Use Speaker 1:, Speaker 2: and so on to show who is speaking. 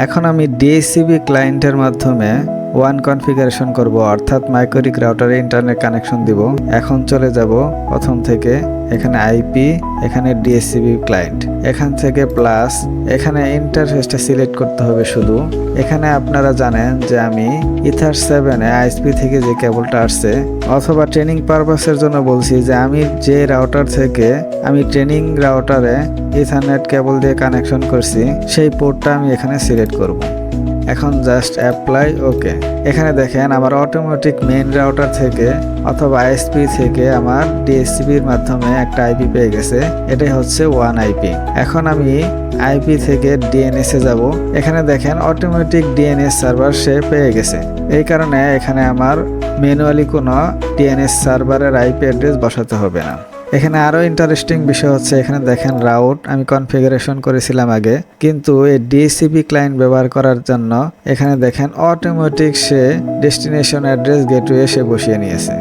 Speaker 1: এখন আমি ডিএসসিবি ক্লায়েন্টের মাধ্যমে ওয়ান কনফিগারেশন করব, অর্থাৎ মাইক্রোরিক রাউটারে ইন্টারনেট কানেকশন দিব। এখন চলে যাব প্রথম থেকে, এখানে আইপি, এখানে ডিএসসিবি ক্লায়েন্ট, এখান থেকে প্লাস, এখানে ইন্টারফেসটা সিলেক্ট করতে হবে শুধু। এখানে আপনারা জানেন যে আমি ইথার 7 এ আইএসপি থেকে যে কেবলটা আসছে, অথবা ট্রেনিং পারপাসের জন্য বলছি যে আমি যে রাউটার থেকে আমি ট্রেনিং রাউটারে ইথারনেট কেবল দিয়ে কানেকশন করছি সেই পোর্টটা আমি এখানে সিলেক্ট করব। এখন জাস্ট অ্যাপ্লাই, ওকে। এখানে দেখেন আমার অটোমেটিক মেইন রাউটার থেকে অথবা আইএসপি থেকে আমার ডিএসসিবির মাধ্যমে একটা আইপি পেয়ে গেছে। এটাই হচ্ছে ওয়ান আইপি। এখন আমি আইপি থেকে ডিএনএস এ যাব। এখানে দেখেন অটোমেটিক ডিএনএস সার্ভার সে পেয়ে গেছে। এই কারণে এখানে আমার ম্যানুয়ালি কোনো ডিএনএস সার্ভারের আইপি অ্যাড্রেস বসাতে হবে না। এখানে আরো ইন্টারেস্টিং বিষয় হচ্ছে, এখানে দেখেন রাউট আমি কনফিগারেশন করেছিলাম আগে, কিন্তু এই ডিএসসিবি ক্লায়েন্ট ব্যবহার করার জন্য এখানে দেখেন অটোমেটিক সে ডেস্টিনেশন অ্যাড্রেস গেটওয়ে সে বসিয়ে নিয়েছে।